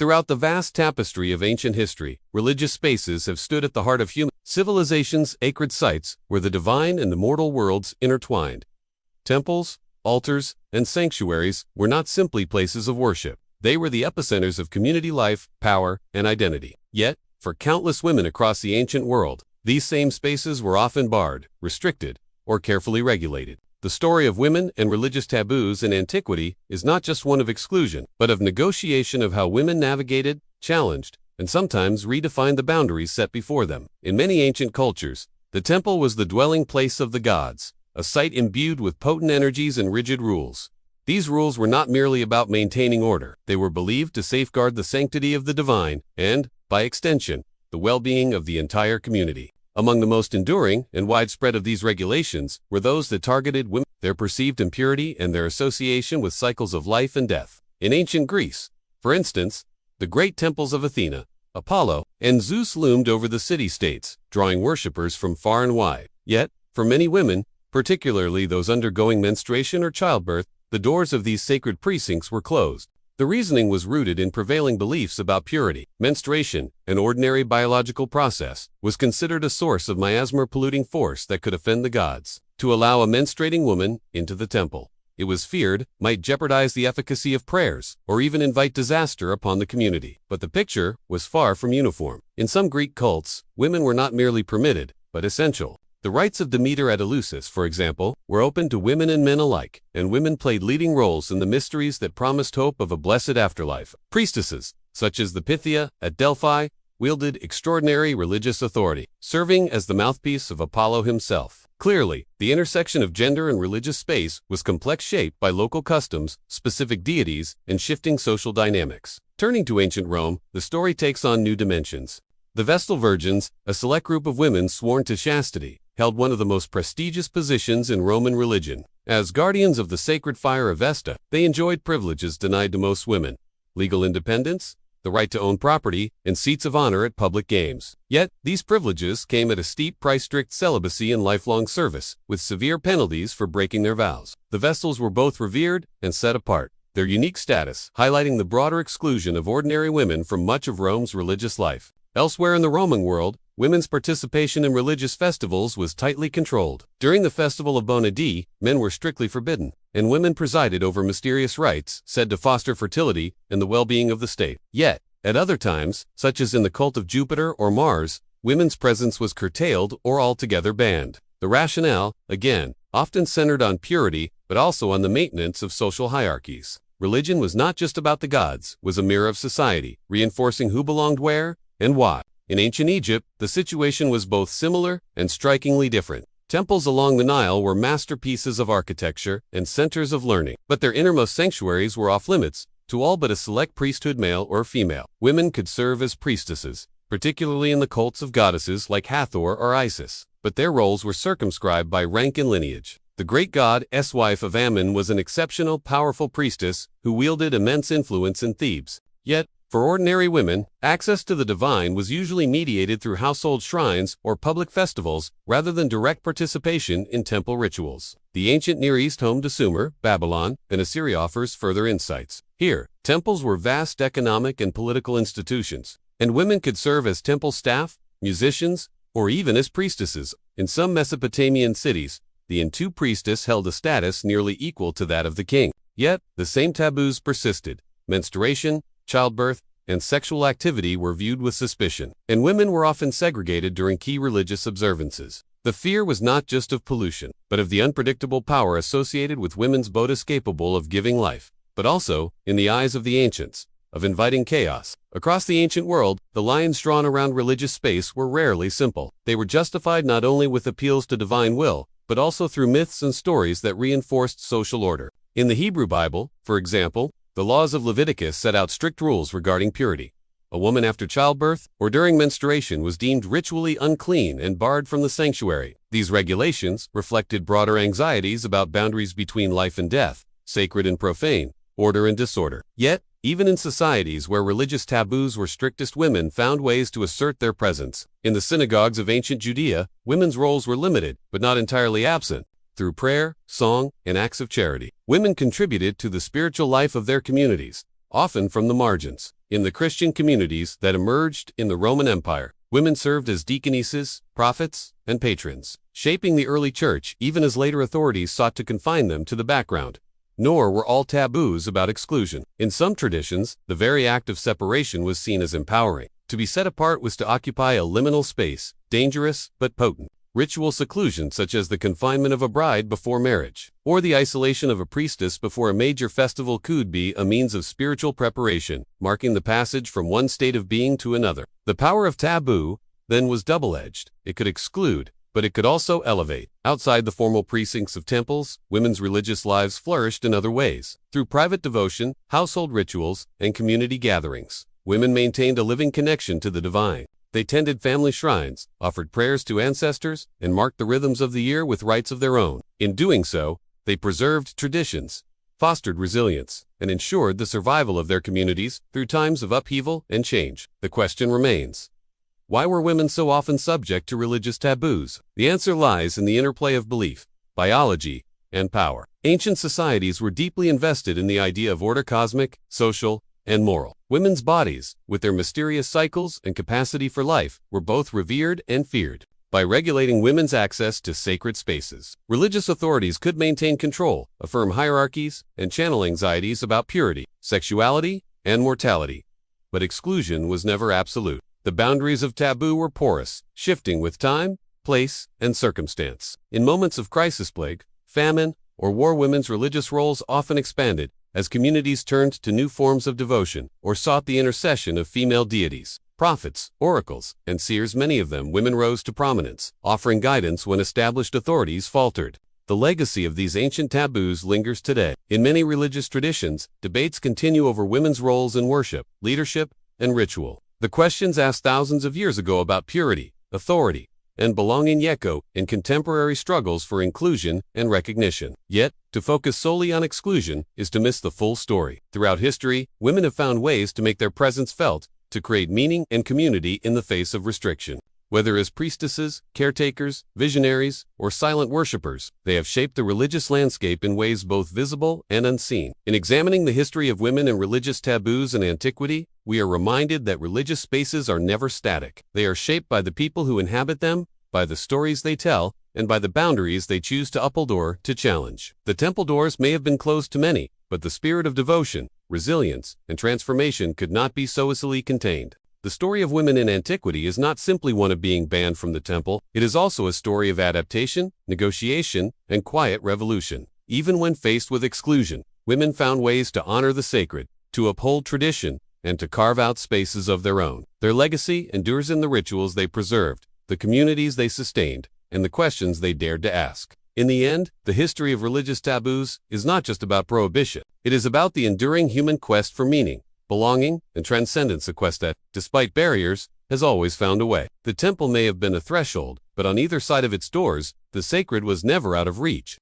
Throughout the vast tapestry of ancient history, religious spaces have stood at the heart of human civilization's sacred sites where the divine and the mortal worlds intertwined. Temples, altars, and sanctuaries were not simply places of worship. They were the epicenters of community life, power, and identity. Yet, for countless women across the ancient world, these same spaces were often barred, restricted, or carefully regulated. The story of women and religious taboos in antiquity is not just one of exclusion, but of negotiation of how women navigated, challenged, and sometimes redefined the boundaries set before them. In many ancient cultures, the temple was the dwelling place of the gods, a site imbued with potent energies and rigid rules. These rules were not merely about maintaining order. They were believed to safeguard the sanctity of the divine and, by extension, the well-being of the entire community. Among the most enduring and widespread of these regulations were those that targeted women, their perceived impurity, and their association with cycles of life and death. In ancient Greece, for instance, the great temples of Athena, Apollo, and Zeus loomed over the city-states, drawing worshippers from far and wide. Yet, for many women, particularly those undergoing menstruation or childbirth, the doors of these sacred precincts were closed. The reasoning was rooted in prevailing beliefs about purity. Menstruation, an ordinary biological process, was considered a source of miasma-polluting force that could offend the gods. To allow a menstruating woman into the temple, it was feared, might jeopardize the efficacy of prayers, or even invite disaster upon the community. But the picture was far from uniform. In some Greek cults, women were not merely permitted, but essential. The rites of Demeter at Eleusis, for example, were open to women and men alike, and women played leading roles in the mysteries that promised hope of a blessed afterlife. Priestesses, such as the Pythia at Delphi, wielded extraordinary religious authority, serving as the mouthpiece of Apollo himself. Clearly, the intersection of gender and religious space was complex, shaped by local customs, specific deities, and shifting social dynamics. Turning to ancient Rome, the story takes on new dimensions. The Vestal Virgins, a select group of women sworn to chastity, held one of the most prestigious positions in Roman religion. As guardians of the sacred fire of Vesta, they enjoyed privileges denied to most women: legal independence, the right to own property, and seats of honor at public games. Yet, these privileges came at a steep price: strict celibacy and lifelong service, with severe penalties for breaking their vows. The Vestals were both revered and set apart, their unique status highlighting the broader exclusion of ordinary women from much of Rome's religious life. Elsewhere in the Roman world, women's participation in religious festivals was tightly controlled. During the festival of Bona Dea, men were strictly forbidden, and women presided over mysterious rites said to foster fertility and the well-being of the state. Yet, at other times, such as in the cult of Jupiter or Mars, women's presence was curtailed or altogether banned. The rationale, again, often centered on purity, but also on the maintenance of social hierarchies. Religion was not just about the gods, it was a mirror of society, reinforcing who belonged where and why. In ancient Egypt, the situation was both similar and strikingly different. Temples along the Nile were masterpieces of architecture and centers of learning, but their innermost sanctuaries were off-limits to all but a select priesthood, male or female. Women could serve as priestesses, particularly in the cults of goddesses like Hathor or Isis, but their roles were circumscribed by rank and lineage. The great god's wife of Ammon was an exceptional, powerful priestess who wielded immense influence in Thebes. Yet, for ordinary women, access to the divine was usually mediated through household shrines or public festivals rather than direct participation in temple rituals. The ancient Near East, home to Sumer, Babylon, and Assyria, offers further insights. Here, temples were vast economic and political institutions, and women could serve as temple staff, musicians, or even as priestesses. In some Mesopotamian cities, the Intu priestess held a status nearly equal to that of the king. Yet, the same taboos persisted. Menstruation, childbirth, and sexual activity were viewed with suspicion, and women were often segregated during key religious observances. The fear was not just of pollution, but of the unpredictable power associated with women's bodies capable of giving life, but also, in the eyes of the ancients, of inviting chaos. Across the ancient world, the lines drawn around religious space were rarely simple. They were justified not only with appeals to divine will, but also through myths and stories that reinforced social order. In the Hebrew Bible, for example, the laws of Leviticus set out strict rules regarding purity. A woman after childbirth or during menstruation was deemed ritually unclean and barred from the sanctuary. These regulations reflected broader anxieties about boundaries between life and death, sacred and profane, order and disorder. Yet, even in societies where religious taboos were strictest, women found ways to assert their presence. In the synagogues of ancient Judea, women's roles were limited, but not entirely absent. Through prayer, song, and acts of charity, women contributed to the spiritual life of their communities, often from the margins. In the Christian communities that emerged in the Roman Empire, women served as deaconesses, prophets, and patrons, shaping the early church even as later authorities sought to confine them to the background. Nor were all taboos about exclusion. In some traditions, the very act of separation was seen as empowering. To be set apart was to occupy a liminal space, dangerous but potent. Ritual seclusion such as the confinement of a bride before marriage, or the isolation of a priestess before a major festival could be a means of spiritual preparation, marking the passage from one state of being to another. The power of taboo, then, was double-edged. It could exclude, but it could also elevate. Outside the formal precincts of temples, women's religious lives flourished in other ways. Through private devotion, household rituals, and community gatherings, women maintained a living connection to the divine. They tended family shrines, offered prayers to ancestors, and marked the rhythms of the year with rites of their own. In doing so, they preserved traditions, fostered resilience, and ensured the survival of their communities through times of upheaval and change. The question remains: why were women so often subject to religious taboos? The answer lies in the interplay of belief, biology, and power. Ancient societies were deeply invested in the idea of order, cosmic, social, and moral. Women's bodies, with their mysterious cycles and capacity for life, were both revered and feared. By regulating women's access to sacred spaces, religious authorities could maintain control, affirm hierarchies, and channel anxieties about purity, sexuality, and mortality. But exclusion was never absolute. The boundaries of taboo were porous, shifting with time, place, and circumstance. In moments of crisis, plague, famine, or war, women's religious roles often expanded, as communities turned to new forms of devotion or sought the intercession of female deities. Prophets, oracles, and seers, many of them women, rose to prominence, offering guidance when established authorities faltered. The legacy of these ancient taboos lingers today. In many religious traditions, debates continue over women's roles in worship, leadership, and ritual. The questions asked thousands of years ago about purity, authority, and belonging echo in contemporary struggles for inclusion and recognition. Yet, to focus solely on exclusion is to miss the full story. Throughout history, women have found ways to make their presence felt, to create meaning and community in the face of restriction. Whether as priestesses, caretakers, visionaries, or silent worshippers, they have shaped the religious landscape in ways both visible and unseen. In examining the history of women and religious taboos in antiquity, we are reminded that religious spaces are never static. They are shaped by the people who inhabit them, by the stories they tell, and by the boundaries they choose to uphold or to challenge. The temple doors may have been closed to many, but the spirit of devotion, resilience, and transformation could not be so easily contained. The story of women in antiquity is not simply one of being banned from the temple. It is also a story of adaptation, negotiation, and quiet revolution. Even when faced with exclusion, women found ways to honor the sacred, to uphold tradition, and to carve out spaces of their own. Their legacy endures in the rituals they preserved, the communities they sustained, and the questions they dared to ask. In the end, the history of religious taboos is not just about prohibition. It is about the enduring human quest for meaning, belonging, and transcendence, a quest that, despite barriers, has always found a way. The temple may have been a threshold, but on either side of its doors, the sacred was never out of reach.